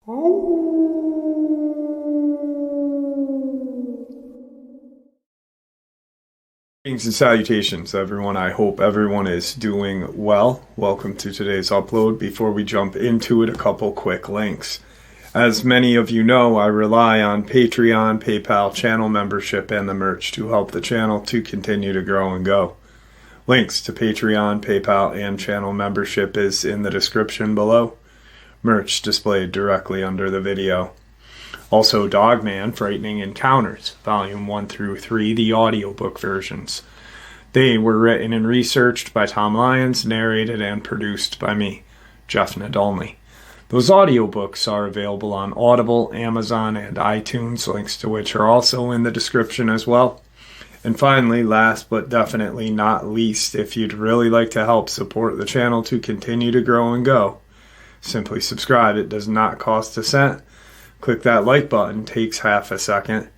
Greetings and salutations, everyone. I hope everyone is doing well. Welcome to today's upload. Before we jump into it, a couple quick links. As many of you know, I rely on Patreon, PayPal, channel membership, and the merch to help the channel to continue to grow and go. Links to Patreon, PayPal, and channel membership is in the description below. Merch displayed directly under the video. Also, Dogman, Frightening Encounters, Volume 1 through 3, the audiobook versions. They were written and researched by Tom Lyons, narrated and produced by me, Jeff Nadolny. Those audiobooks are available on Audible, Amazon, and iTunes, links to which are also in the description as well. And finally, last but definitely not least, if you'd really like to help support the channel to continue to grow and go, simply subscribe. It does not cost a cent. Click that like button, takes half a second.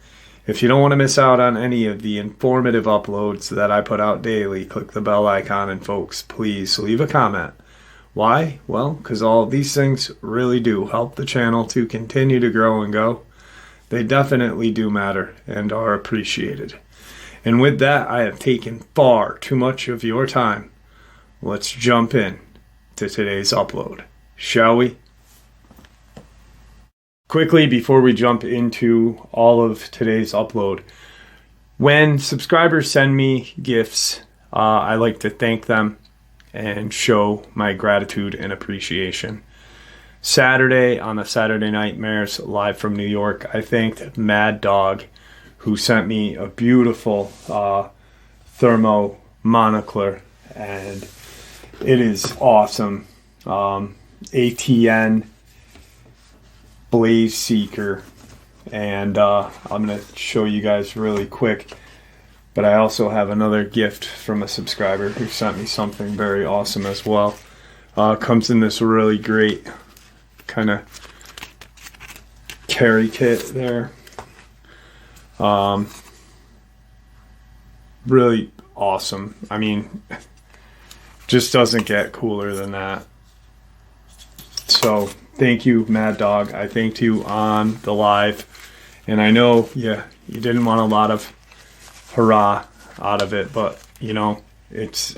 If you don't want to miss out on any of the informative uploads that I put out daily, click the bell icon, and folks, please leave a comment. Why? Well, because all of these things really do help the channel to continue to grow and go. They definitely do matter and are appreciated. And with that, I have taken far too much of your time. Let's jump in to today's upload, shall we? Quickly, before we jump into all of today's upload, when subscribers send me gifts, I like to thank them and show my gratitude and appreciation. Saturday, on the Saturday Nightmares live from New York, I thanked Mad Dog, who sent me a beautiful thermo monocular, and it is awesome. ATN Blaze Seeker, and I'm going to show you guys really quick, but I also have another gift from a subscriber who sent me something very awesome as well. Comes in this really great kind of carry kit there. Really awesome. I mean, just doesn't get cooler than that. So thank you, Mad Dog. I thanked you on the live, and I know you didn't want a lot of hurrah out of it, but you know, it's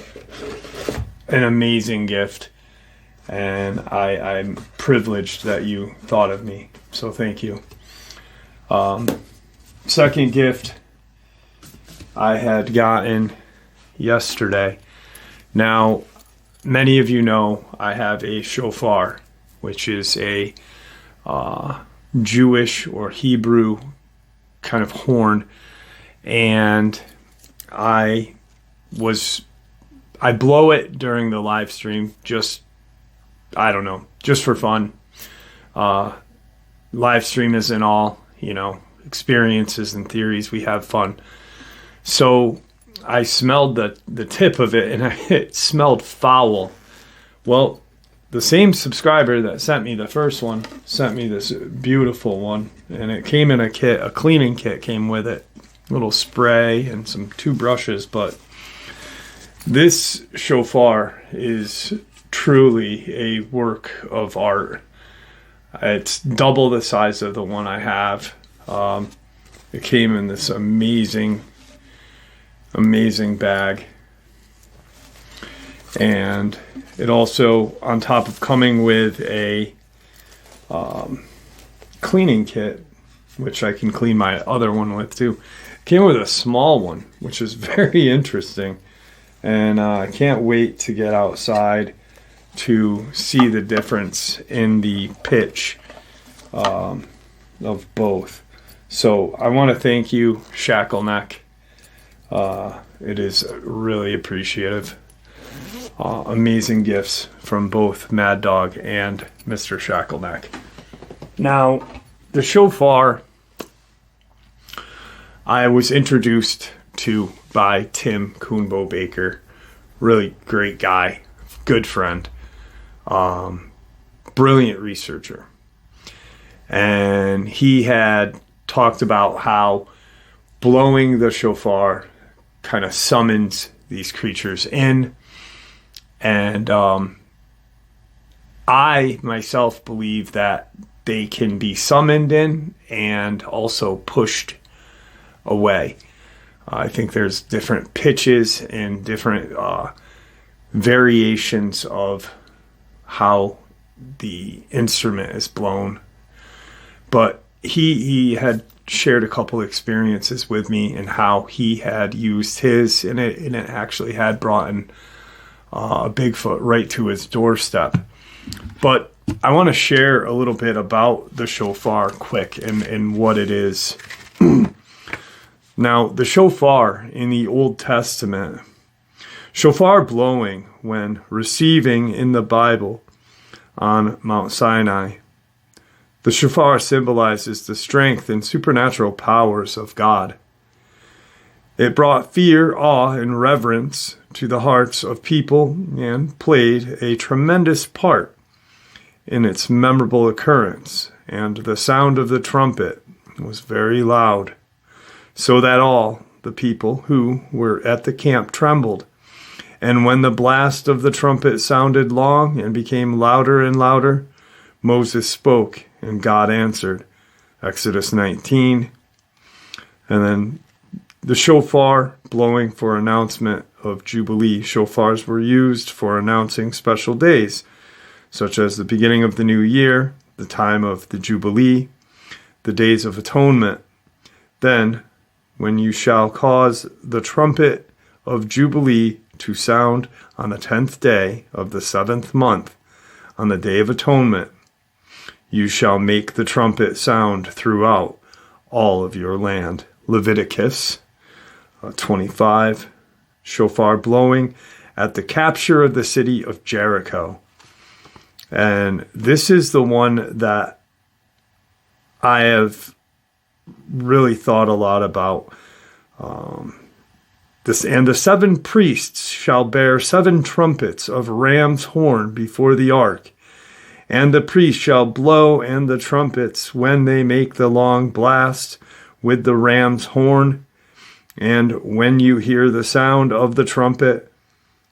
an amazing gift, and I'm privileged that you thought of me, so thank you. Second gift I had gotten yesterday. Now, many of you know I have a Shofar, which is a Jewish or Hebrew kind of horn, and I blow it during the live stream, just for fun. Live stream isn't all, experiences and theories. We have fun. So I smelled the tip of it, and it smelled foul. Well, the same subscriber that sent me the first one sent me this beautiful one, and it came in a kit. A cleaning kit came with it, a little spray and two brushes. But this Shofar is truly a work of art. It's double the size of the one I have. It came in this amazing bag, and it also, on top of coming with a cleaning kit, which I can clean my other one with too, came with a small one, which is very interesting. And I can't wait to get outside to see the difference in the pitch of both. So I want to thank you, Shackle Neck. It is really appreciative. Amazing gifts from both Mad Dog and Mr. Shackleneck. Now, the Shofar I was introduced to by Tim Coonbo Baker. Really great guy, good friend, brilliant researcher. And he had talked about how blowing the shofar kind of summons these creatures in. And I myself believe that they can be summoned in and also pushed away. I think there's different pitches and different variations of how the instrument is blown. But he had shared a couple experiences with me and how he had used his, and it actually had brought in a Bigfoot right to his doorstep. But I want to share a little bit about the shofar quick and what it is. Now, the shofar in the Old Testament, shofar blowing when receiving in the Bible on Mount Sinai. The shofar symbolizes the strength and supernatural powers of God. It brought fear, awe, and reverence to the hearts of people and played a tremendous part in its memorable occurrence, and the sound of the trumpet was very loud, so that all the people who were at the camp trembled. And when the blast of the trumpet sounded long and became louder and louder, Moses spoke, and God answered. Exodus 19. And then the shofar blowing for announcement of Jubilee. Shofars were used for announcing special days, such as the beginning of the new year, the time of the Jubilee, the days of atonement. Then, when you shall cause the trumpet of Jubilee to sound on the 10th day of the 7th month, on the day of atonement, you shall make the trumpet sound throughout all of your land. Leviticus 25, shofar blowing at the capture of the city of Jericho. And this is the one that I have really thought a lot about. And the 7 priests shall bear 7 trumpets of ram's horn before the ark. And the priest shall blow and the trumpets when they make the long blast with the ram's horn. And when you hear the sound of the trumpet,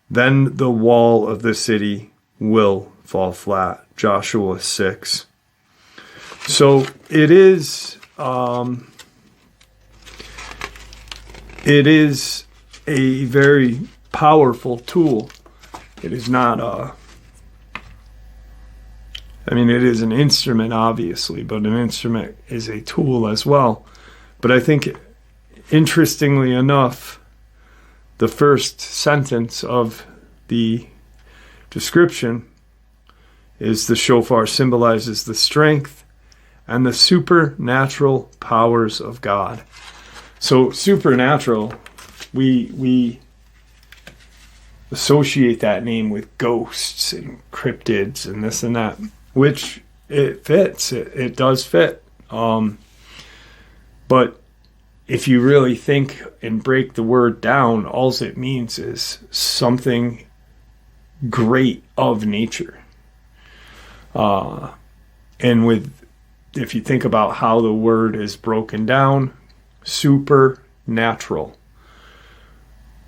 then the wall of the city will fall flat. Joshua 6. So it is a very powerful tool. It is not it is an instrument, obviously, but an instrument is a tool as well. But I think, interestingly enough, the first sentence of the description is the shofar symbolizes the strength and the supernatural powers of God. So supernatural, we associate that name with ghosts and cryptids and this and that, which it fits. It does fit. But if you really think and break the word down, all it means is something great of nature. And if you think about how the word is broken down, supernatural,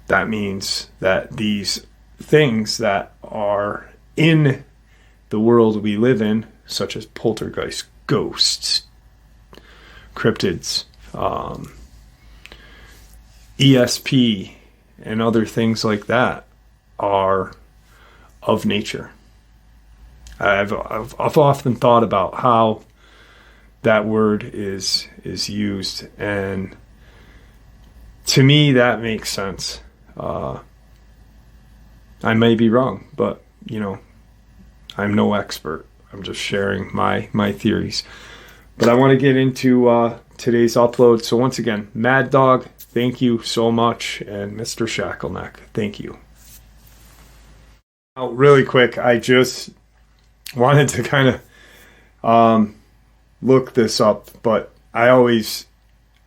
that means that these things that are in the world we live in, such as poltergeists, ghosts, cryptids, ESP, and other things like that, are of nature. I've often thought about how that word is used, and to me that makes sense. I may be wrong, but I'm no expert. I'm just sharing my theories. But I want to get into today's upload. So once again, Mad Dog, thank you so much, and Mr. Shackleneck, thank you. Now, really quick, I just wanted to kind of look this up, but I always,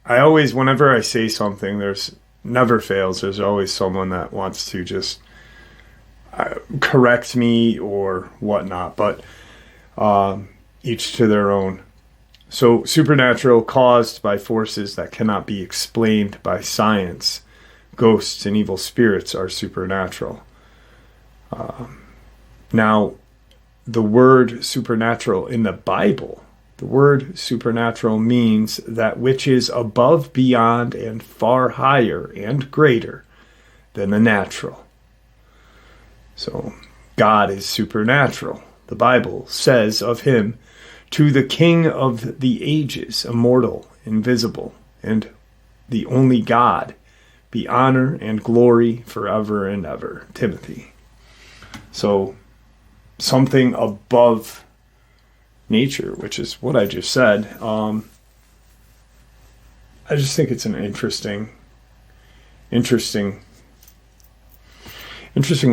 whenever I say something, there's never fails. There's always someone that wants to just correct me or whatnot, but each to their own. So supernatural, caused by forces that cannot be explained by science. Ghosts and evil spirits are supernatural. Now, the word supernatural in the Bible, The word supernatural means that which is above, beyond, and far higher and greater than the natural. So God is supernatural. The Bible says of him, to the King of the ages, immortal, invisible, and the only God, be honor and glory forever and ever. Timothy. So something above nature, which is what I just said. I just think it's an interesting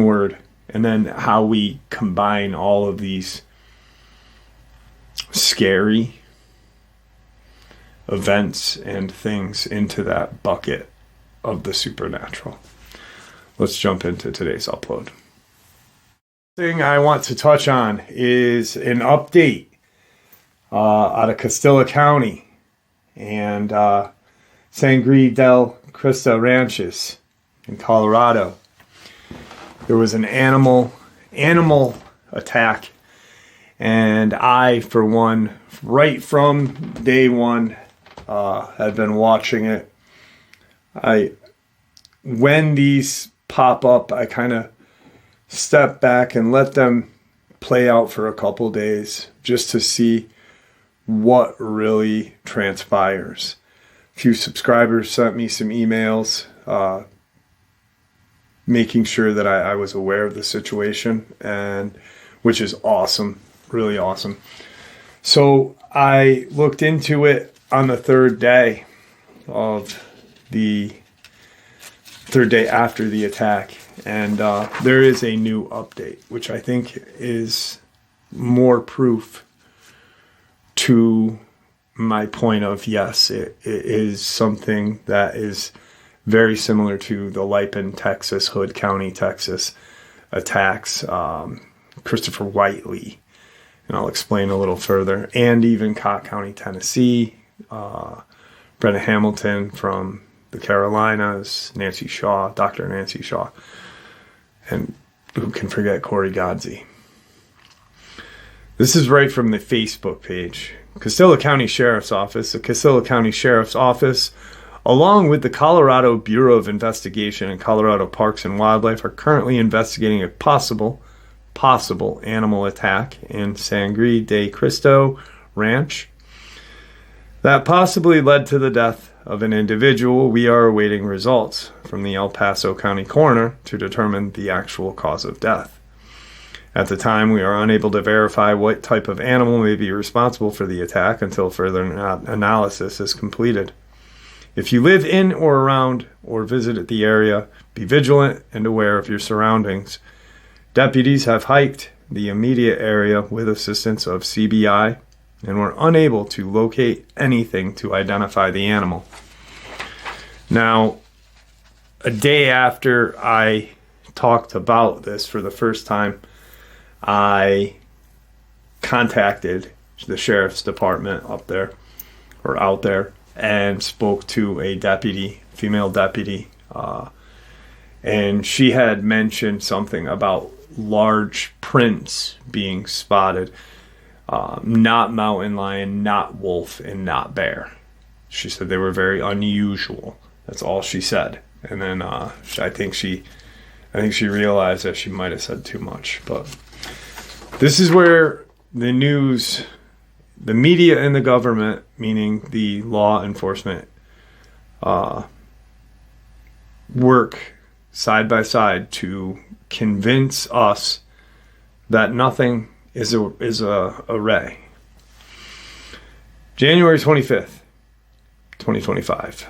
word. And then how we combine all of these scary events and things into that bucket of the supernatural. Let's jump into today's upload. Thing I want to touch on is an update out of Castilla County and Sangre del Cristo Ranches in Colorado. There was an animal attack, and I, for one, right from day one, had been watching it. When these pop up, I kind of step back and let them play out for a couple days just to see what really transpires. A few subscribers sent me some emails making sure that I was aware of the situation, and which is awesome, really awesome. So I looked into it on the third day after the attack, and there is a new update, which I think is more proof to my point of, yes, it is something that is very similar to the Lipan, Texas, Hood County, Texas attacks, Christopher Whiteley, and I'll explain a little further, and even Cott County, Tennessee, Brenna Hamilton from the Carolinas, Nancy Shaw, Dr. Nancy Shaw, and who can forget Corey Godsey. This is right from the Facebook page. Castilla County Sheriff's Office. The Castilla County Sheriff's Office, along with the Colorado Bureau of Investigation and Colorado Parks and Wildlife, are currently investigating a possible animal attack in Sangre de Cristo Ranch that possibly led to the death of an individual. We are awaiting results from the El Paso County coroner to determine the actual cause of death. At the time, we are unable to verify what type of animal may be responsible for the attack until further analysis is completed. If you live in or around or visit the area, be vigilant and aware of your surroundings. Deputies have hiked the immediate area with assistance of CBI and were unable to locate anything to identify the animal. Now, a day after I talked about this for the first time, I contacted the sheriff's department out there, and spoke to a deputy, female deputy, and she had mentioned something about large prints being spotted, not mountain lion, not wolf, and not bear. She said they were very unusual. That's all she said. And then I think she realized that she might have said too much. But this is where the news, the media and the government, meaning the law enforcement, work side by side to convince us that nothing is a ray. January 25th, 2025.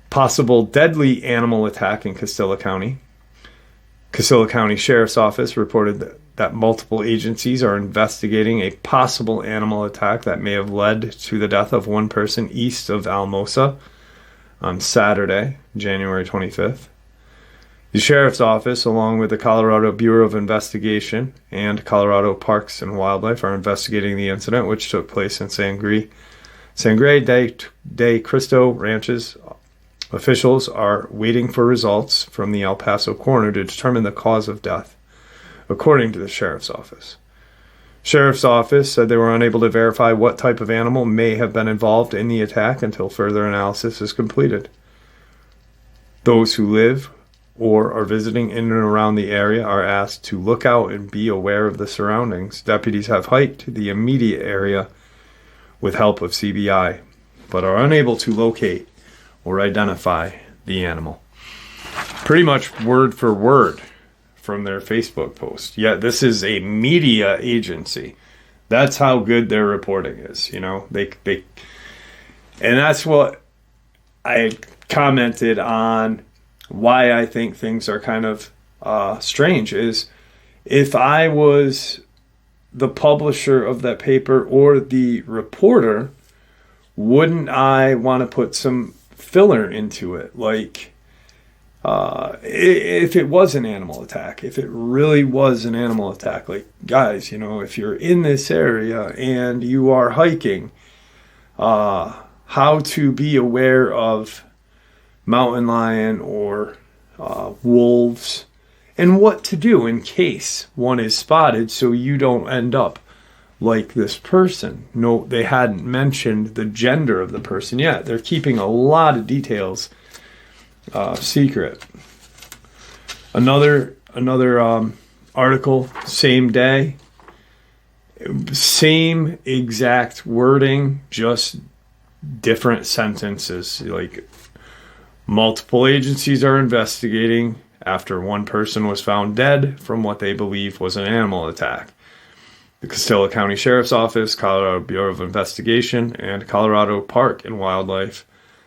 Possible deadly animal attack in Castilla County. Castilla County Sheriff's Office reported that multiple agencies are investigating a possible animal attack that may have led to the death of one person east of Alamosa on Saturday, January 25th. The Sheriff's Office, along with the Colorado Bureau of Investigation and Colorado Parks and Wildlife, are investigating the incident, which took place in Sangre de Cristo Ranches. Officials are waiting for results from the El Paso coroner to determine the cause of death, according to the Sheriff's Office. Sheriff's office said they were unable to verify what type of animal may have been involved in the attack until further analysis is completed. Those who live or are visiting in and around the area are asked to look out and be aware of the surroundings. Deputies have hiked the immediate area with help of CBI, but are unable to locate or identify the animal. Pretty much word for word from their Facebook post. Yet this is a media agency. That's how good their reporting is. You know, they and that's what I commented on. Why I think things are kind of strange is if I was the publisher of that paper or the reporter, wouldn't I want to put some filler into it? Like, if it was an animal attack, if it really was an animal attack, like, guys, you know, if you're in this area and you are hiking, how to be aware of mountain lion or wolves and what to do in case one is spotted so you don't end up like this person. No, they hadn't mentioned the gender of the person yet. They're keeping a lot of details secret. Another article, same day, same exact wording, just different sentences. Like, multiple agencies are investigating after one person was found dead from what they believe was an animal attack. The Castilla County Sheriff's Office, Colorado Bureau of Investigation, and Colorado Park and Wildlife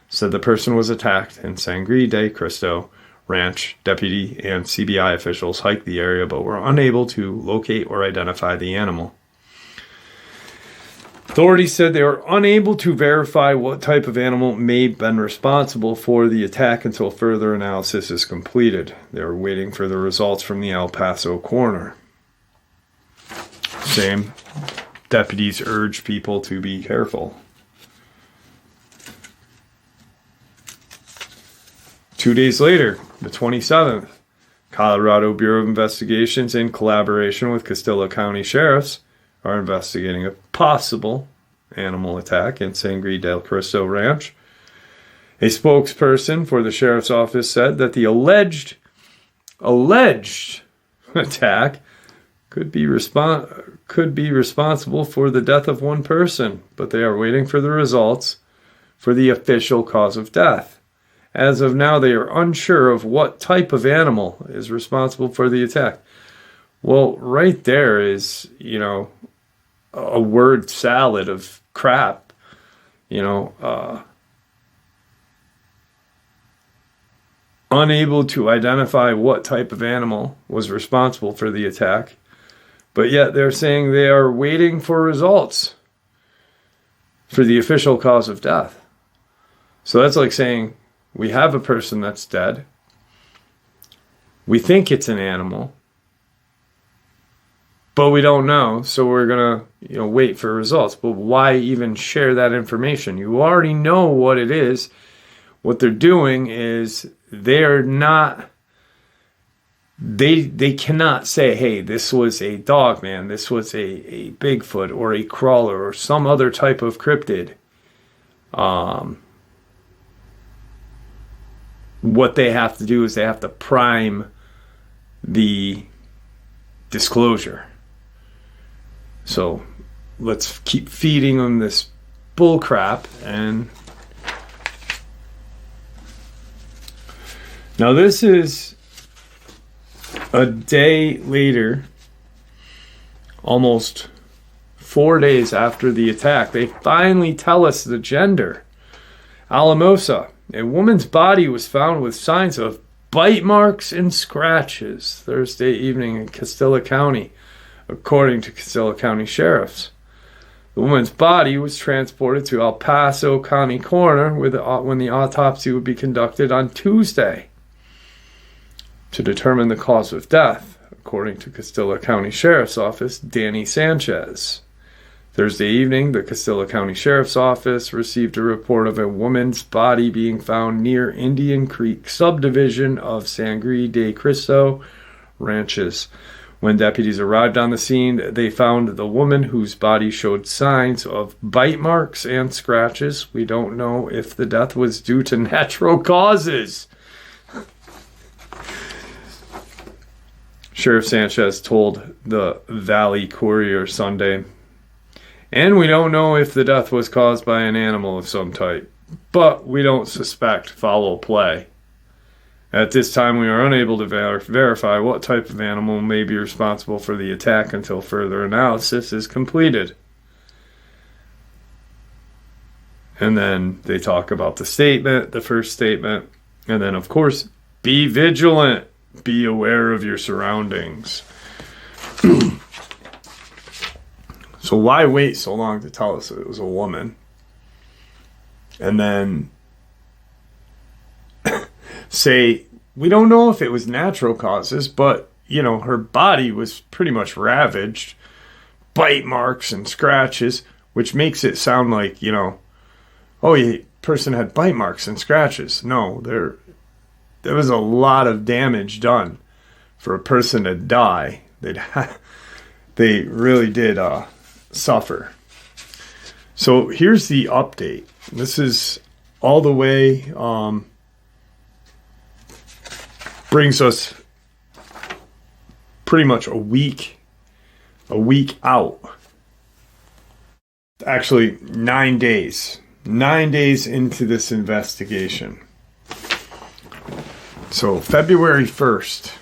said the person was attacked in Sangre de Cristo Ranch. Deputy and CBI officials hiked the area but were unable to locate or identify the animal. Authorities said they were unable to verify what type of animal may have been responsible for the attack until further analysis is completed. They were waiting for the results from the El Paso coroner. Same. Deputies urged people to be careful. 2 days later, the 27th, Colorado Bureau of Investigations, in collaboration with Castilla County Sheriffs, are investigating a possible animal attack in Sangre del Cristo Ranch. A spokesperson for the sheriff's office said that the alleged attack could be responsible for the death of one person, but they are waiting for the results for the official cause of death. As of now, they are unsure of what type of animal is responsible for the attack. Well, right there is, you know, a word salad of crap, you know, unable to identify what type of animal was responsible for the attack, but yet they're saying they are waiting for results for the official cause of death. So that's like saying we have a person that's dead, we think it's an animal, but we don't know, so we're gonna, you know, wait for results. But why even share that information? You already know what it is. What they're doing is they're not. They cannot say, hey, this was a Dogman, this was a Bigfoot or a crawler or some other type of cryptid. What they have to do is they have to prime the disclosure. So let's keep feeding them this bull crap. And now this is a day later, almost 4 days after the attack. They finally tell us the gender. Alamosa, a woman's body was found with signs of bite marks and scratches Thursday evening in Castilla County, according to Castilla County Sheriffs. The woman's body was transported to El Paso County Coroner when the autopsy would be conducted on Tuesday to determine the cause of death, according to Castilla County Sheriff's Office, Danny Sanchez. Thursday evening, the Castilla County Sheriff's Office received a report of a woman's body being found near Indian Creek subdivision of Sangre de Cristo Ranches. When deputies arrived on the scene, they found the woman whose body showed signs of bite marks and scratches. We don't know if the death was due to natural causes. Sheriff Sanchez told the Valley Courier Sunday, and we don't know if the death was caused by an animal of some type, but we don't suspect foul play. At this time, we are unable to verify what type of animal may be responsible for the attack until further analysis is completed. And then they talk about the statement, the first statement, and then, of course, be vigilant. Be aware of your surroundings. So why wait so long to tell us it was a woman? And then say, we don't know if it was natural causes, but, you know, her body was pretty much ravaged. Bite marks and scratches, which makes it sound like, you know, oh, the person had bite marks and scratches. No, there was a lot of damage done for a person to die. They really did suffer. So here's the update. This is all the way, brings us pretty much a week out. Actually, 9 days. 9 days into this investigation. So February 1st,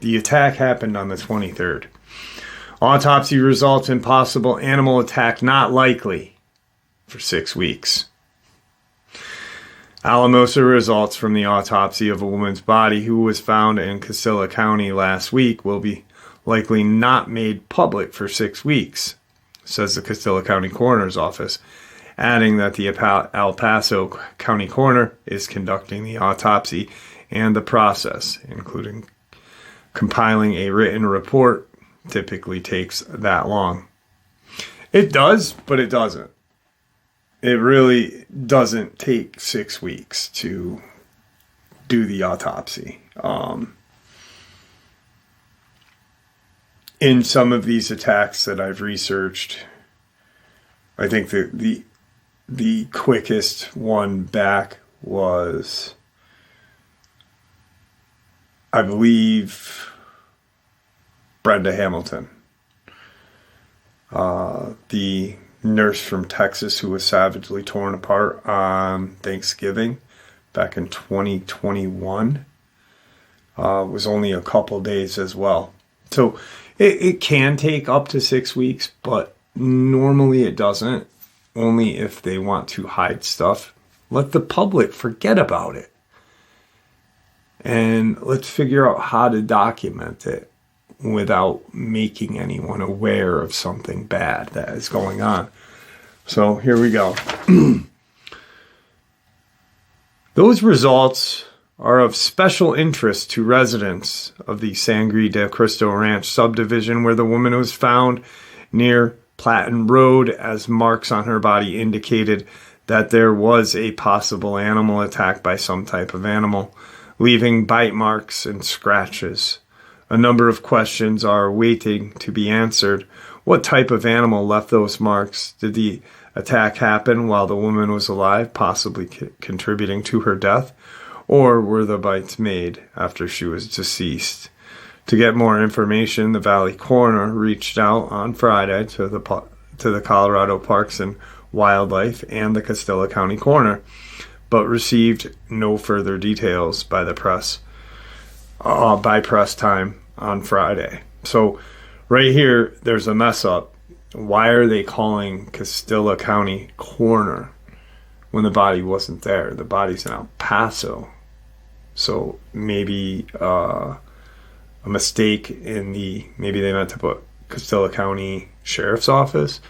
the attack happened on the 23rd. Autopsy results in possible animal attack not likely for 6 weeks. Alamosa results from the autopsy of a woman's body who was found in Casilla County last week will be likely not made public for 6 weeks, says the Casilla County Coroner's Office, adding that the El Paso County Coroner is conducting the autopsy and the process, including compiling a written report, typically takes that long. It does, but it doesn't. It really doesn't take 6 weeks to do the autopsy. In some of these attacks that I've researched, I think that the quickest one back was, I believe, Brenda Hamilton, the nurse from Texas who was savagely torn apart on Thanksgiving back in 2021, was only a couple days as well. So it can take up to 6 weeks, but normally it doesn't, only if they want to hide stuff. Let the public forget about it. And let's figure out how to document it without making anyone aware of something bad that is going on. So here we go. Those results are of special interest to residents of the Sangre de Cristo Ranch subdivision where the woman was found near Platten Road, as marks on her body indicated that there was a possible animal attack by some type of animal, leaving bite marks and scratches. A number of questions are waiting to be answered. What type of animal left those marks? Did the attack happen while the woman was alive, possibly contributing to her death? Or were the bites made after she was deceased? To get more information, the Valley Coroner reached out on Friday to the Colorado Parks and Wildlife and the Casilla County Coroner, but received no further details by the press, by press time on Friday. So right here, there's a mess up. Why are they calling Casilla County Coroner when the body wasn't there? The body's in El Paso. So maybe a mistake in maybe they meant to put Casilla County Sheriff's Office,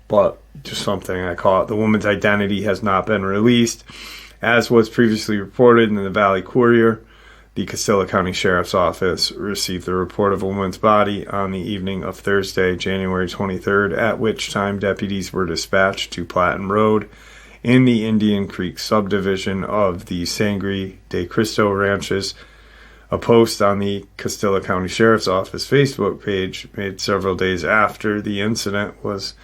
but just something I caught. The woman's identity has not been released. As was previously reported in the Valley Courier, the Casilla County Sheriff's Office received the report of a woman's body on the evening of Thursday, January 23rd, at which time deputies were dispatched to Platten Road in the Indian Creek subdivision of the Sangre de Cristo Ranches A post on the Castilla County Sheriff's Office Facebook page made several days after the incident was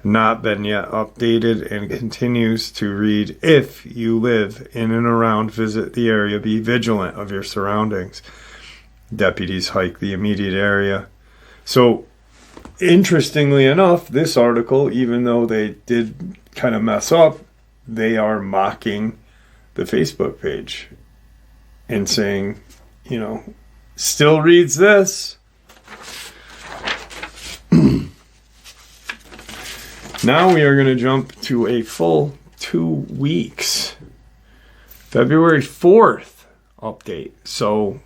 not been yet updated and continues to read, "If you live in and around, visit the area, be vigilant of your surroundings." Deputies hike the immediate area. So, interestingly enough, this article, even though they did kind of mess up, they are mocking the Facebook page and saying, you know, still reads this. Now we are going to jump to a full 2 weeks. February 4th update. So,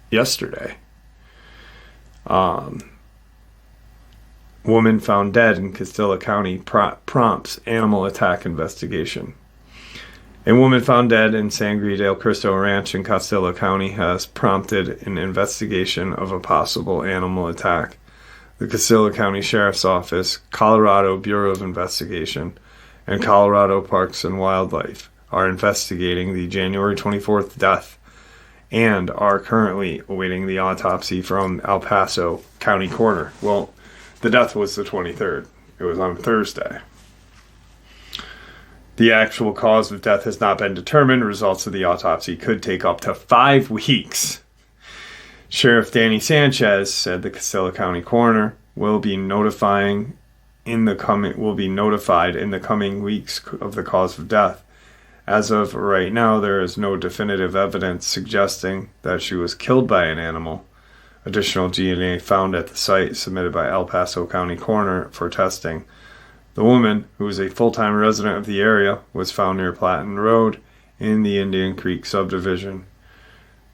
yesterday. Woman found dead in Castilla County prompts animal attack investigation. A woman found dead in Sangre del Cristo Ranch in Castilla County has prompted an investigation of a possible animal attack. The Castilla County Sheriff's Office, Colorado Bureau of Investigation, and Colorado Parks and Wildlife are investigating the January 24th death and are currently awaiting the autopsy from El Paso County Coroner. Well, the death was the 23rd. It was on Thursday. The actual cause of death has not been determined. Results of the autopsy could take up to 5 weeks. Sheriff Danny Sanchez said the Castilla County Coroner will be notified in the coming weeks of the cause of death. As of right now, there is no definitive evidence suggesting that she was killed by an animal. Additional DNA found at the site submitted by El Paso County Coroner for testing. The woman, who is a full-time resident of the area, was found near Platten Road in the Indian Creek subdivision.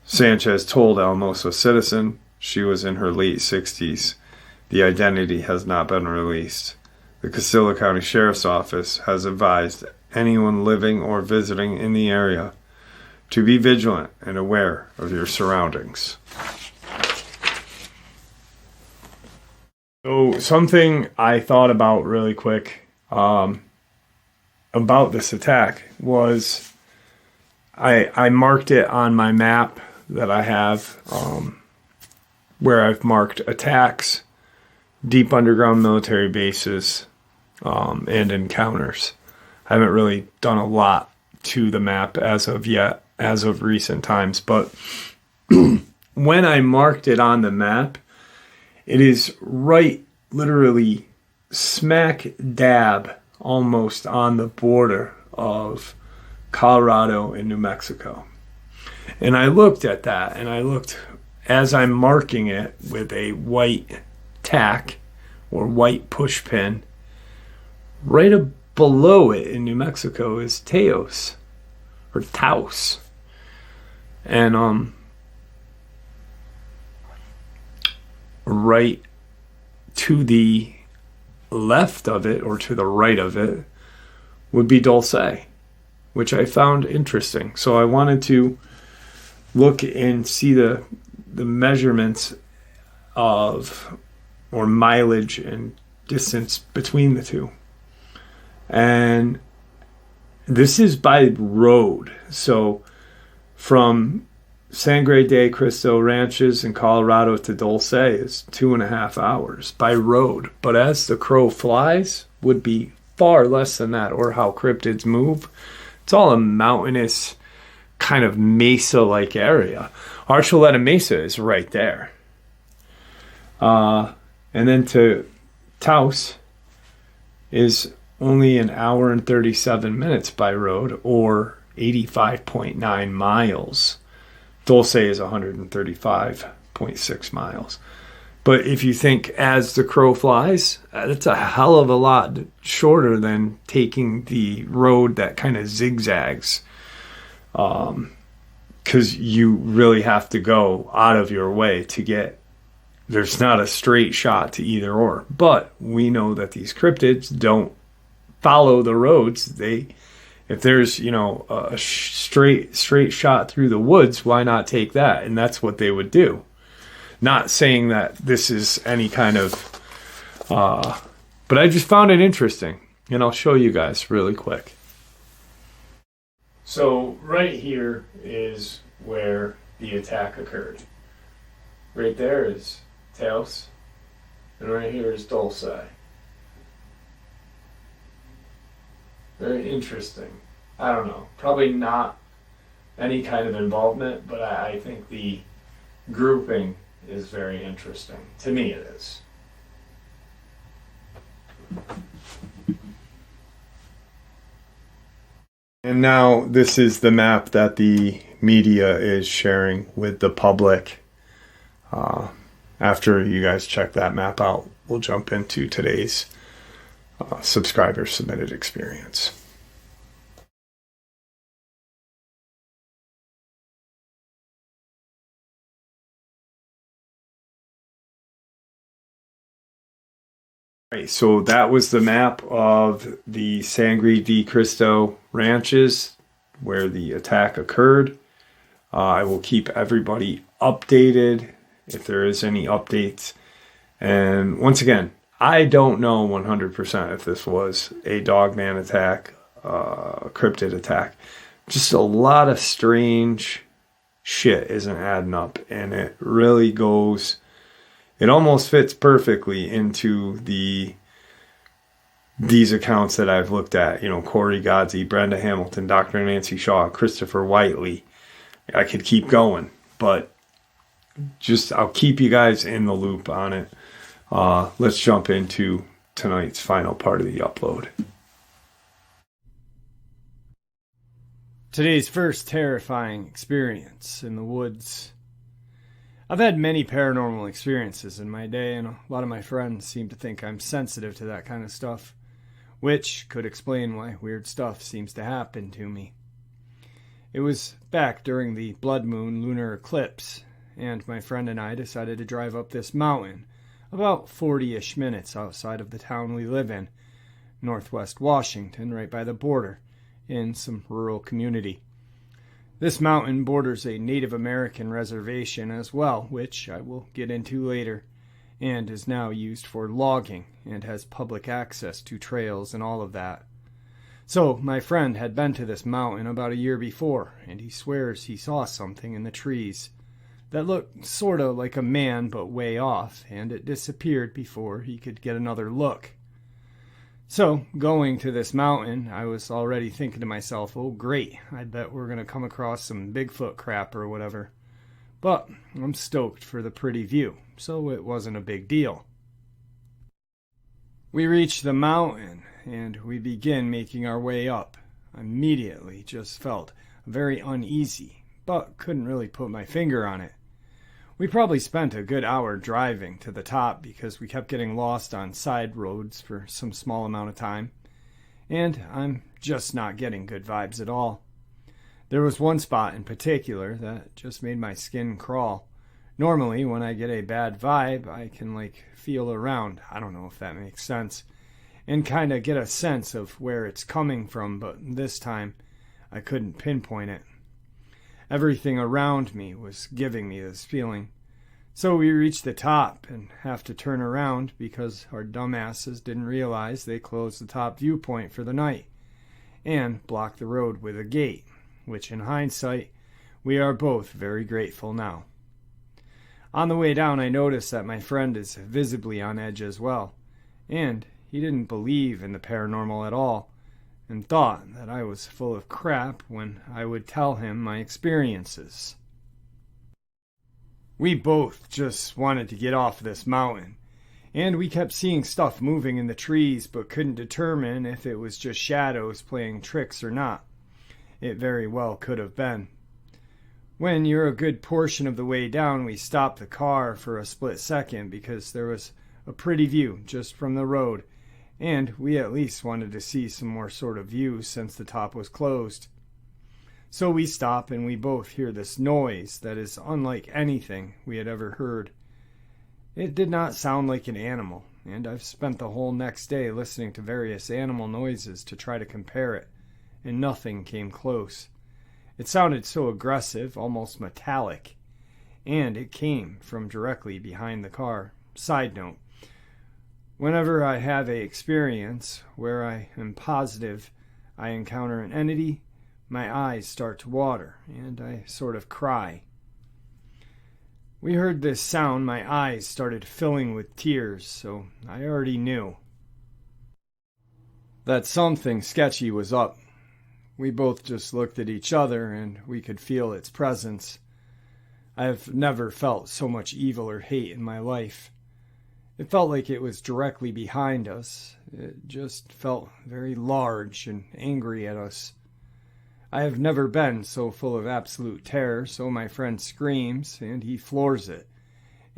Sanchez told Alamosa Citizen she was in her late 60s. The identity has not been released. The Castilla County Sheriff's Office has advised anyone living or visiting in the area to be vigilant and aware of your surroundings. So something I thought about really quick about this attack was I marked it on my map that I have where I've marked attacks, deep underground military bases, and encounters. I haven't really done a lot to the map as of recent times, but when I marked it on the map, it is right, literally smack dab, almost on the border of Colorado and New Mexico. And I looked at that, and I looked as I'm marking it with a white tack or white push pin. Right below it in New Mexico is Taos, or Taos. And right to the left of it, or to the right of it, would be Dulce, which I found interesting. So I wanted to look and see the measurements of, or mileage and distance between the two. And this is by road. So from Sangre de Cristo Ranches in Colorado to Dulce is 2.5 hours by road. But as the crow flies, would be far less than that, or how cryptids move. It's all a mountainous kind of mesa-like area. Archuleta Mesa is right there. And then to Taos is only 1 hour and 37 minutes by road, or 85.9 miles. Dulce is 135.6 miles. But if you think as the crow flies, that's a hell of a lot shorter than taking the road that kind of zigzags. Because you really have to go out of your way to get, there's not a straight shot to either or. But we know that these cryptids don't follow the roads. If there's, a straight shot through the woods, why not take that? And that's what they would do. Not saying that this is any kind of, but I just found it interesting, and I'll show you guys really quick. So right here is where the attack occurred. Right there is Taos, and right here is Dulce. Very interesting. I don't know. Probably not any kind of involvement, but I think the grouping is very interesting. To me, it is. And now this is the map that the media is sharing with the public. After you guys check that map out, we'll jump into today's subscriber submitted experience. Right, so that was the map of the Sangre de Cristo ranches where the attack occurred. I will keep everybody updated if there is any updates. And once again, I don't know 100% if this was a Dogman attack, a cryptid attack. Just a lot of strange shit isn't adding up, and it really goes... It almost fits perfectly into these accounts that I've looked at. You know, Corey Godsey, Brenda Hamilton, Dr. Nancy Shaw, Christopher Whiteley. I could keep going, but just I'll keep you guys in the loop on it. Let's jump into tonight's final part of the upload. Today's first terrifying experience in the woods. I've had many paranormal experiences in my day, and a lot of my friends seem to think I'm sensitive to that kind of stuff, which could explain why weird stuff seems to happen to me. It was back during the blood moon lunar eclipse, and my friend and I decided to drive up this mountain, about 40-ish minutes outside of the town we live in, northwest Washington, right by the border, in some rural community. This mountain borders a Native American reservation as well, which I will get into later, and is now used for logging and has public access to trails and all of that. So my friend had been to this mountain about a year before, and he swears he saw something in the trees that looked sort of like a man but way off, and it disappeared before he could get another look. So, going to this mountain, I was already thinking to myself, oh great, I bet we're going to come across some Bigfoot crap or whatever. But I'm stoked for the pretty view, so it wasn't a big deal. We reach the mountain, and we begin making our way up. I immediately just felt very uneasy, but couldn't really put my finger on it. We probably spent a good hour driving to the top because we kept getting lost on side roads for some small amount of time, and I'm just not getting good vibes at all. There was one spot in particular that just made my skin crawl. Normally, when I get a bad vibe, I can feel around, I don't know if that makes sense, and kind of get a sense of where it's coming from, but this time I couldn't pinpoint it. Everything around me was giving me this feeling. So we reach the top and have to turn around because our dumbasses didn't realize they closed the top viewpoint for the night and blocked the road with a gate, which in hindsight, we are both very grateful now. On the way down, I noticed that my friend is visibly on edge as well, and he didn't believe in the paranormal at all, and thought that I was full of crap when I would tell him my experiences. We both just wanted to get off this mountain, and we kept seeing stuff moving in the trees but couldn't determine if it was just shadows playing tricks or not. It very well could have been. When you're a good portion of the way down, we stopped the car for a split second because there was a pretty view just from the road, and we at least wanted to see some more sort of view since the top was closed. So we stop and we both hear this noise that is unlike anything we had ever heard. It did not sound like an animal, and I've spent the whole next day listening to various animal noises to try to compare it, and nothing came close. It sounded so aggressive, almost metallic, and it came from directly behind the car. Side note, whenever I have an experience where I am positive I encounter an entity, My eyes start to water, and I sort of cry. We heard this sound, my eyes started filling with tears, so I already knew that something sketchy was up. We both just looked at each other, and we could feel its presence. I've never felt so much evil or hate in my life. It felt like it was directly behind us. It just felt very large and angry at us. I have never been so full of absolute terror, so my friend screams, and he floors it.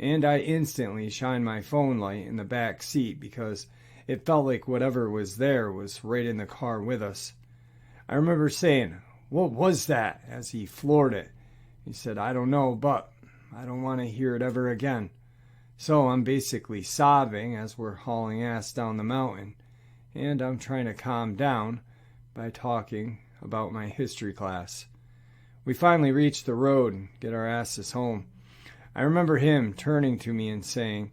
And I instantly shine my phone light in the back seat because it felt like whatever was there was right in the car with us. I remember saying, "What was that?" as he floored it. He said, "I don't know, but I don't want to hear it ever again." So I'm basically sobbing as we're hauling ass down the mountain, and I'm trying to calm down by talking about my history class. We finally reach the road and get our asses home. I remember him turning to me and saying,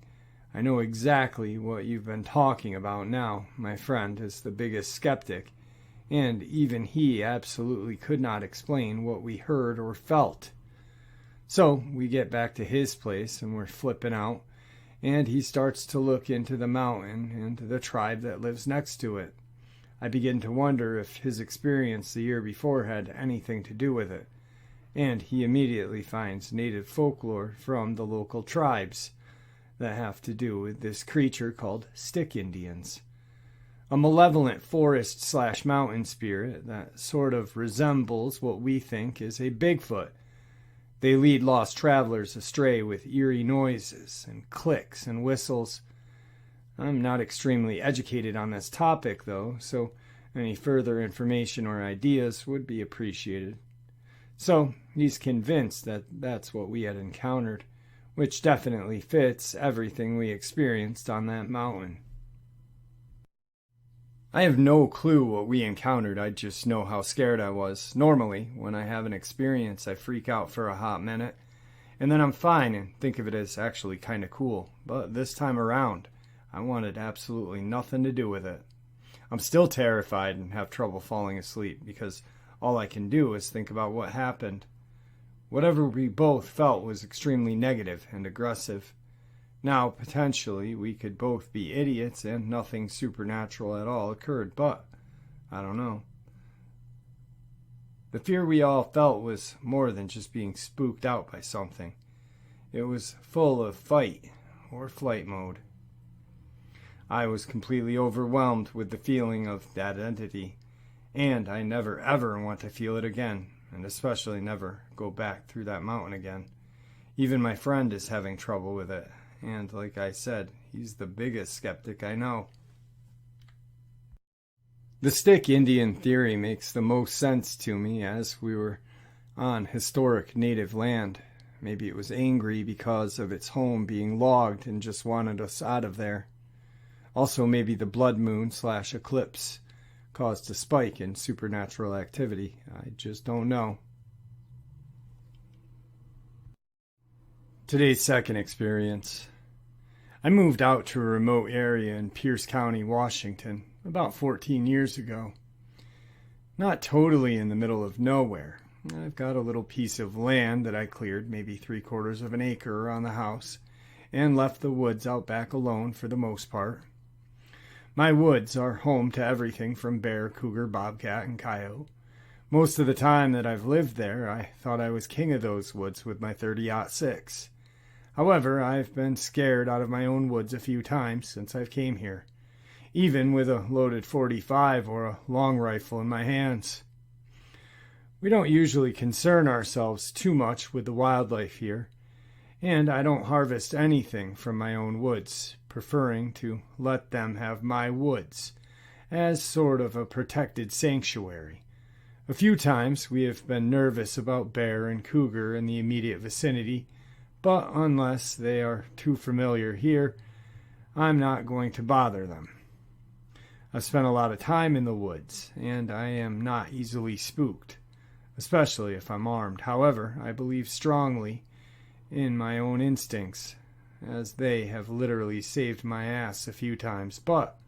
"I know exactly what you've been talking about now. My friend is the biggest skeptic, and even he absolutely could not explain what we heard or felt." So we get back to his place and we're flipping out, and he starts to look into the mountain and the tribe that lives next to it. I begin to wonder if his experience the year before had anything to do with it, and he immediately finds native folklore from the local tribes that have to do with this creature called stick Indians, a malevolent forest/mountain spirit that sort of resembles what we think is a Bigfoot. They lead lost travelers astray with eerie noises and clicks and whistles. I'm not extremely educated on this topic, though, so any further information or ideas would be appreciated. So he's convinced that that's what we had encountered, which definitely fits everything we experienced on that mountain. I have no clue what we encountered, I just know how scared I was. Normally, when I have an experience, I freak out for a hot minute, and then I'm fine and think of it as actually kind of cool. But this time around, I wanted absolutely nothing to do with it. I'm still terrified and have trouble falling asleep because all I can do is think about what happened. Whatever we both felt was extremely negative and aggressive. Now, potentially, we could both be idiots and nothing supernatural at all occurred, but I don't know. The fear we all felt was more than just being spooked out by something. It was full of fight or flight mode. I was completely overwhelmed with the feeling of that entity, and I never ever want to feel it again, and especially never go back through that mountain again. Even my friend is having trouble with it, and like I said, he's the biggest skeptic I know. The stick Indian theory makes the most sense to me, as we were on historic native land. Maybe it was angry because of its home being logged and just wanted us out of there. Also, maybe the blood moon/eclipse caused a spike in supernatural activity. I just don't know. Today's second experience. I moved out to a remote area in Pierce County, Washington, about 14 years ago. Not totally in the middle of nowhere. I've got a little piece of land that I cleared, maybe 3/4 of an acre around the house, and left the woods out back alone for the most part. My woods are home to everything from bear, cougar, bobcat, and coyote. Most of the time that I've lived there, I thought I was king of those woods with my .30-06. However, I've been scared out of my own woods a few times since I've came here, even with a loaded .45 or a long rifle in my hands. We don't usually concern ourselves too much with the wildlife here, and I don't harvest anything from my own woods, preferring to let them have my woods as sort of a protected sanctuary. A few times we have been nervous about bear and cougar in the immediate vicinity, but unless they are too familiar here, I'm not going to bother them. I've spent a lot of time in the woods, and I am not easily spooked, especially if I'm armed. However, I believe strongly in my own instincts, as they have literally saved my ass a few times, but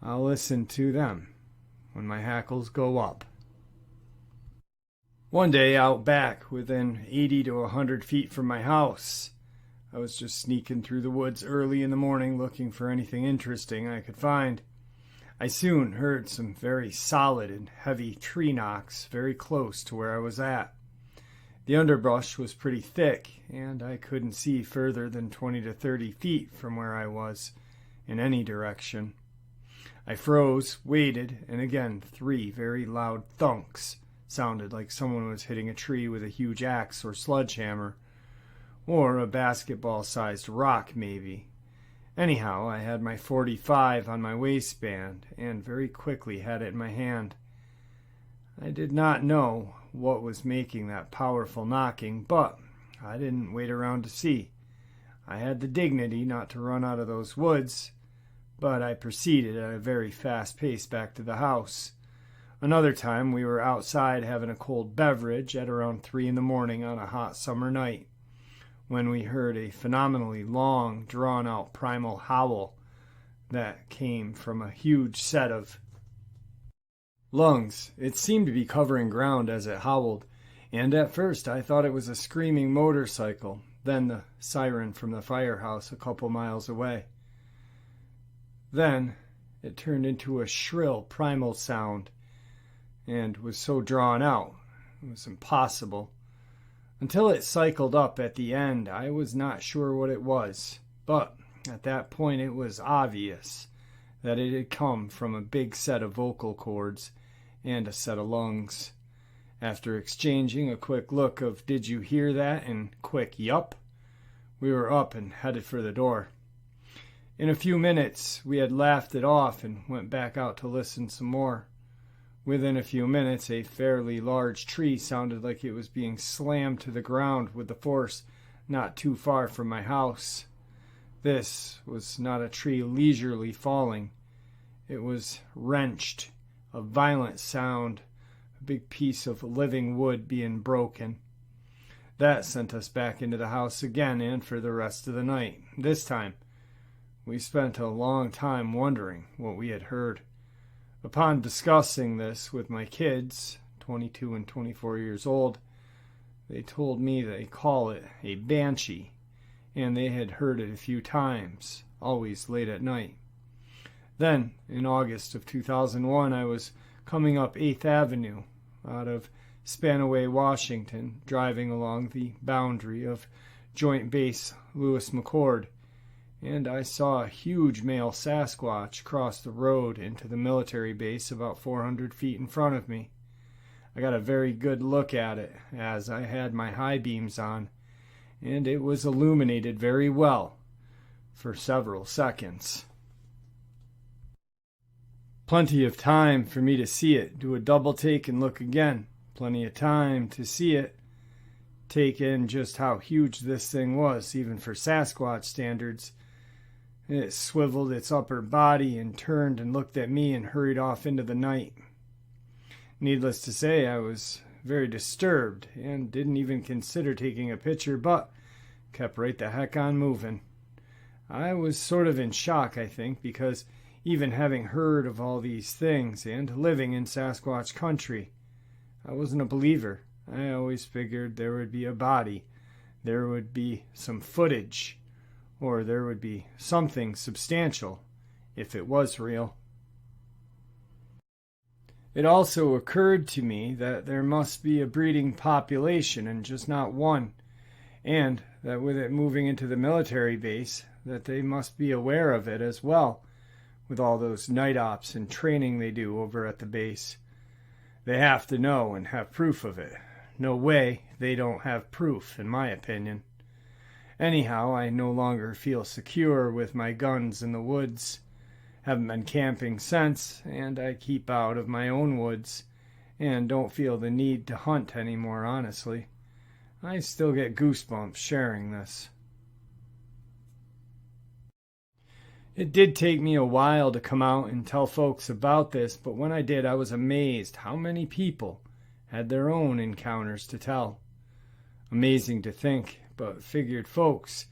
I'll listen to them when my hackles go up. One day out back, within 80 to 100 feet from my house, I was just sneaking through the woods early in the morning looking for anything interesting I could find. I soon heard some very solid and heavy tree knocks very close to where I was at. The underbrush was pretty thick, and I couldn't see further than 20 to 30 feet from where I was in any direction. I froze, waited, and again 3 very loud thunks sounded like someone was hitting a tree with a huge axe or sledgehammer, or a basketball-sized rock maybe. Anyhow, I had my .45 on my waistband and very quickly had it in my hand. I did not know what was making that powerful knocking, but I didn't wait around to see. I had the dignity not to run out of those woods, but I proceeded at a very fast pace back to the house. Another time we were outside having a cold beverage at around 3 in the morning on a hot summer night, when we heard a phenomenally long, drawn-out primal howl that came from a huge set of lungs. It seemed to be covering ground as it howled, and at first I thought it was a screaming motorcycle, then the siren from the firehouse a couple miles away. Then it turned into a shrill primal sound, and was so drawn out it was impossible. Until it cycled up at the end, I was not sure what it was, but at that point it was obvious that it had come from a big set of vocal cords and a set of lungs. After exchanging a quick look of "Did you hear that?" and quick "Yup," we were up and headed for the door. In a few minutes we had laughed it off and went back out to listen some more. Within a few minutes, a fairly large tree sounded like it was being slammed to the ground with the force not too far from my house. This was not a tree leisurely falling. It was wrenched, a violent sound, a big piece of living wood being broken. That sent us back into the house again and for the rest of the night. This time, we spent a long time wondering what we had heard. Upon discussing this with my kids, 22 and 24 years old, they told me they call it a banshee, and they had heard it a few times, always late at night. Then, in August of 2001, I was coming up 8th Avenue out of Spanaway, Washington, driving along the boundary of Joint Base Lewis McChord, and I saw a huge male Sasquatch cross the road into the military base about 400 feet in front of me. I got a very good look at it as I had my high beams on, and it was illuminated very well for several seconds. Plenty of time for me to see it, do a double take and look again. Plenty of time to see it, take in just how huge this thing was, even for Sasquatch standards. It swiveled its upper body and turned and looked at me and hurried off into the night. Needless to say, I was very disturbed and didn't even consider taking a picture, but kept right the heck on moving. I was sort of in shock, I think, because even having heard of all these things and living in Sasquatch country, I wasn't a believer. I always figured there would be a body, there would be some footage, or there would be something substantial if it was real. It also occurred to me that there must be a breeding population and just not one, and that with it moving into the military base, that they must be aware of it as well, with all those night ops and training they do over at the base. They have to know and have proof of it. No way they don't have proof, in my opinion. Anyhow, I no longer feel secure with my guns in the woods. Haven't been camping since, and I keep out of my own woods, and don't feel the need to hunt anymore, honestly. I still get goosebumps sharing this. It did take me a while to come out and tell folks about this, but when I did, I was amazed how many people had their own encounters to tell. Amazing to think, but figured folks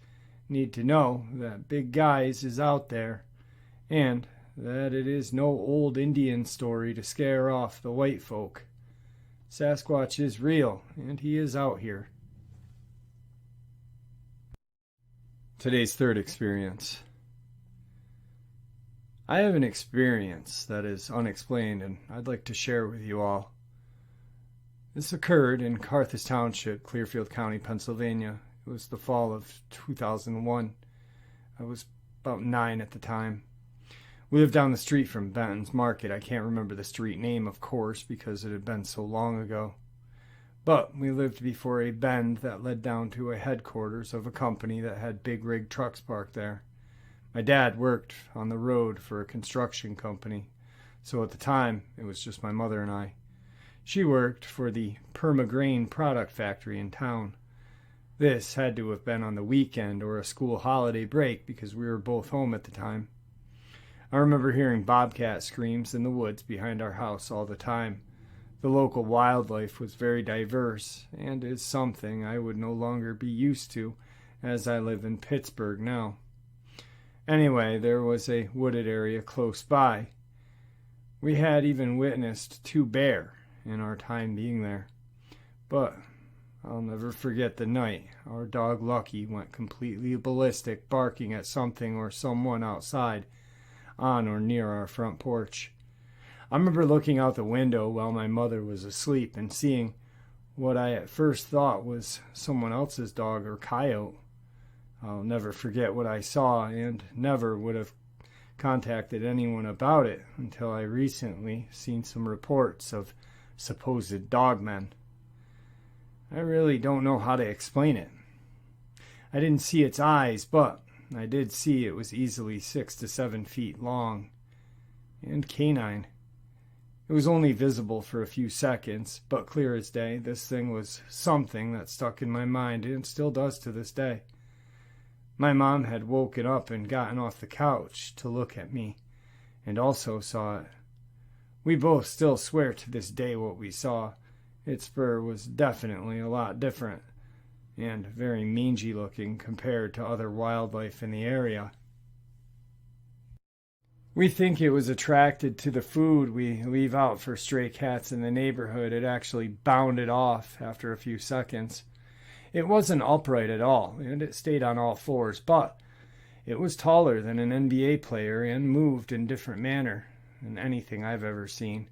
need to know that Big Guys is out there, and that it is no old Indian story to scare off the white folk. Sasquatch is real, and he is out here. Today's third experience. I have an experience that is unexplained, and I'd like to share with you all. This occurred in Carthage Township, Clearfield County, Pennsylvania. It was the fall of 2001. I was about 9 at the time. We lived down the street from Benton's Market. I can't remember the street name, of course, because it had been so long ago. But we lived before a bend that led down to a headquarters of a company that had big rig trucks parked there. My dad worked on the road for a construction company, so at the time it was just my mother and I. She worked for the Perma-Grain product factory in town. This had to have been on the weekend or a school holiday break because we were both home at the time. I remember hearing bobcat screams in the woods behind our house all the time. The local wildlife was very diverse and is something I would no longer be used to as I live in Pittsburgh now. Anyway, there was a wooded area close by. We had even witnessed 2 bear in our time being there. But I'll never forget the night our dog Lucky went completely ballistic, barking at something or someone outside on or near our front porch. I remember looking out the window while my mother was asleep and seeing what I at first thought was someone else's dog or coyote. I'll never forget what I saw and never would have contacted anyone about it until I recently seen some reports of supposed dogmen. I really don't know how to explain it. I didn't see its eyes, but I did see it was easily 6 to 7 feet long and canine. It was only visible for a few seconds, but clear as day, this thing was something that stuck in my mind and still does to this day. My mom had woken up and gotten off the couch to look at me, and also saw it. We both still swear to this day what we saw. Its fur was definitely a lot different, and very mangy looking compared to other wildlife in the area. We think it was attracted to the food we leave out for stray cats in the neighborhood. It actually bounded off after a few seconds. It wasn't upright at all, and it stayed on all fours, but it was taller than an NBA player and moved in different manner than anything I've ever seen.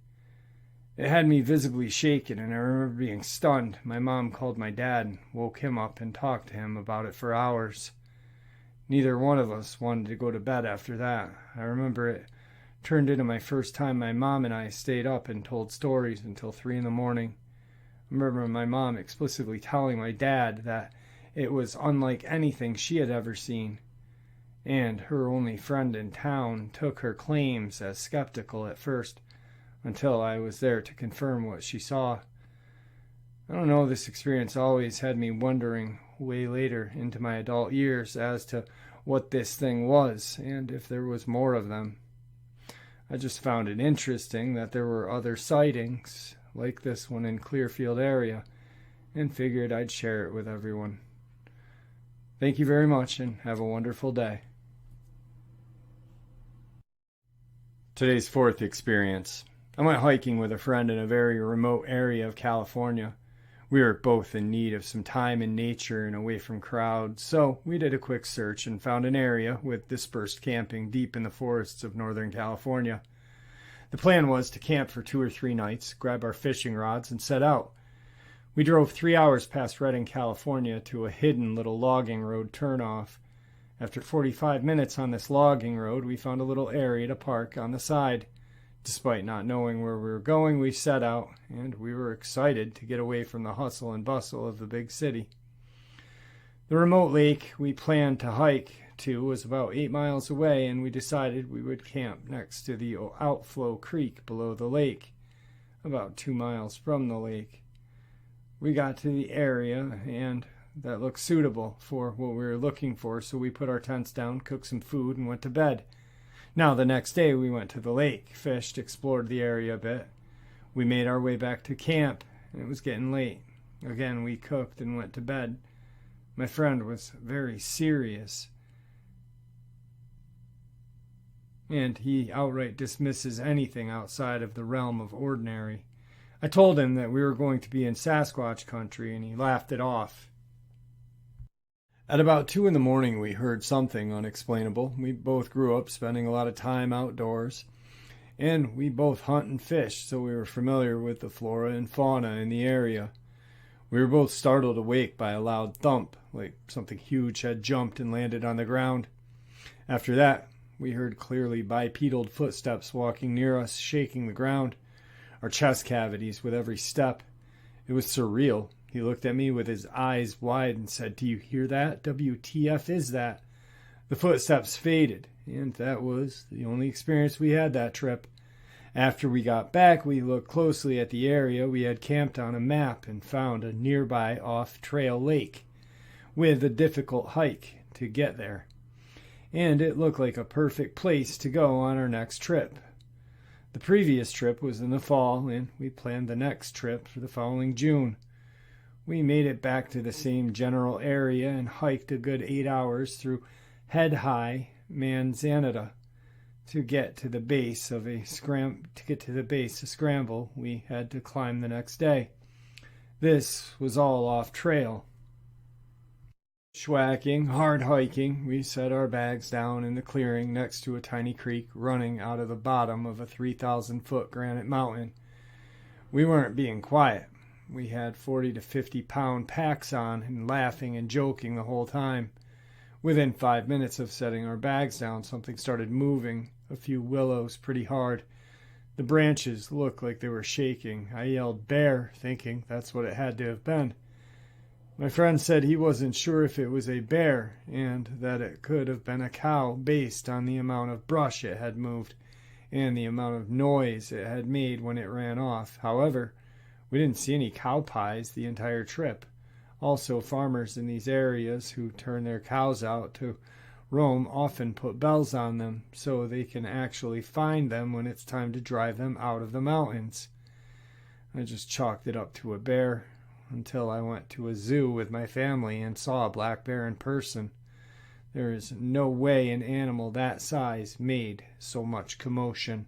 It had me visibly shaken, and I remember being stunned. My mom called my dad and woke him up and talked to him about it for hours. Neither one of us wanted to go to bed after that. I remember it turned into my first time my mom and I stayed up and told stories until 3 in the morning. I remember my mom explicitly telling my dad that it was unlike anything she had ever seen, and her only friend in town took her claims as skeptical at first, until I was there to confirm what she saw. I don't know, this experience always had me wondering way later into my adult years as to what this thing was and if there was more of them. I just found it interesting that there were other sightings like this one in Clearfield area and figured I'd share it with everyone. Thank you very much and have a wonderful day. Today's fourth experience. I went hiking with a friend in a very remote area of California. We were both in need of some time in nature and away from crowds, so we did a quick search and found an area with dispersed camping deep in the forests of Northern California. The plan was to camp for 2 or 3 nights, grab our fishing rods, and set out. We drove 3 hours past Redding, California, to a hidden little logging road turnoff. After 45 minutes on this logging road, we found a little area to park on the side. Despite not knowing where we were going, we set out, and we were excited to get away from the hustle and bustle of the big city. The remote lake we planned to hike to was about 8 miles away, and we decided we would camp next to the outflow creek below the lake, about 2 miles from the lake. We got to the area, and that looked suitable for what we were looking for, so we put our tents down, cooked some food, and went to bed. Now, the next day, we went to the lake, fished, explored the area a bit. We made our way back to camp, and it was getting late. Again, we cooked and went to bed. My friend was very serious, and he outright dismisses anything outside of the realm of ordinary. I told him that we were going to be in Sasquatch country, and he laughed it off. At about 2 in the morning, we heard something unexplainable. We both grew up spending a lot of time outdoors, and we both hunt and fish, so we were familiar with the flora and fauna in the area. We were both startled awake by a loud thump, like something huge had jumped and landed on the ground. After that, we heard clearly bipedal footsteps walking near us, shaking the ground, our chest cavities with every step. It was surreal. He looked at me with his eyes wide and said, "Do you hear that? WTF is that?" The footsteps faded, and that was the only experience we had that trip. After we got back, we looked closely at the area we had camped on a map and found a nearby off-trail lake with a difficult hike to get there. And it looked like a perfect place to go on our next trip. The previous trip was in the fall, and we planned the next trip for the following June. We made it back to the same general area and hiked a good 8 hours through head-high Manzanita to get to the base of a scramble we had to climb the next day. This was all off trail. Schwacking, hard hiking, we set our bags down in the clearing next to a tiny creek running out of the bottom of a 3,000-foot granite mountain. We weren't being quiet. We had 40 to 50-pound packs on and laughing and joking the whole time. Within 5 minutes of setting our bags down, something started moving a few willows pretty hard. The branches looked like they were shaking. I yelled, "Bear," thinking that's what it had to have been. My friend said he wasn't sure if it was a bear and that it could have been a cow based on the amount of brush it had moved and the amount of noise it had made when it ran off. However, we didn't see any cow pies the entire trip. Also, farmers in these areas who turn their cows out to roam often put bells on them so they can actually find them when it's time to drive them out of the mountains. I just chalked it up to a bear until I went to a zoo with my family and saw a black bear in person. There is no way an animal that size made so much commotion.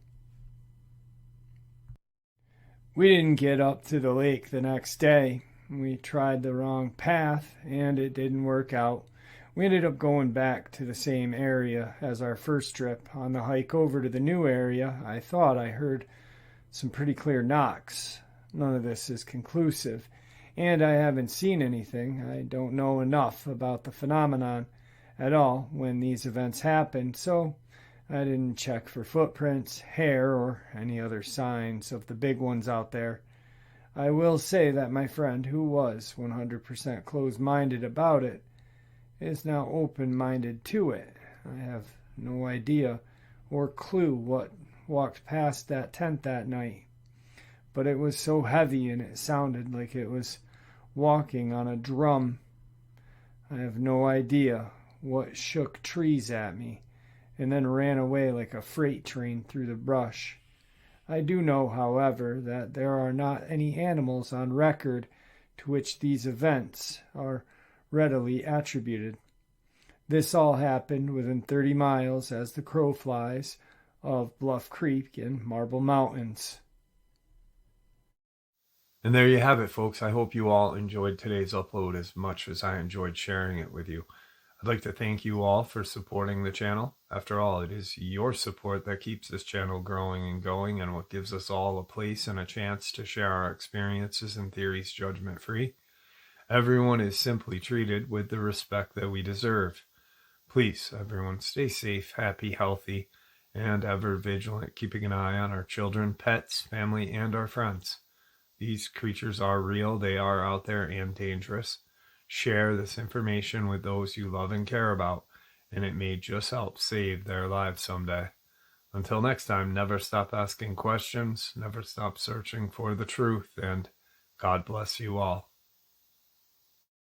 We didn't get up to the lake the next day. We tried the wrong path, and it didn't work out. We ended up going back to the same area as our first trip. On the hike over to the new area, I thought I heard some pretty clear knocks. None of this is conclusive, and I haven't seen anything. I don't know enough about the phenomenon at all when these events happened, so I didn't check for footprints, hair, or any other signs of the big ones out there. I will say that my friend, who was 100% closed-minded about it, is now open-minded to it. I have no idea or clue what walked past that tent that night, but it was so heavy and it sounded like it was walking on a drum. I have no idea what shook trees at me and then ran away like a freight train through the brush. I do know, however, that there are not any animals on record to which these events are readily attributed. This all happened within 30 miles as the crow flies of Bluff Creek and Marble Mountains. And there you have it, folks. I hope you all enjoyed today's upload as much as I enjoyed sharing it with you. I'd like to thank you all for supporting the channel. After all, it is your support that keeps this channel growing and going and what gives us all a place and a chance to share our experiences and theories judgment-free. Everyone is simply treated with the respect that we deserve. Please, everyone, stay safe, happy, healthy, and ever vigilant, keeping an eye on our children, pets, family, and our friends. These creatures are real, they are out there and dangerous. Share this information with those you love and care about, and it may just help save their lives someday. Until next time, never stop asking questions, never stop searching for the truth, and God bless you all.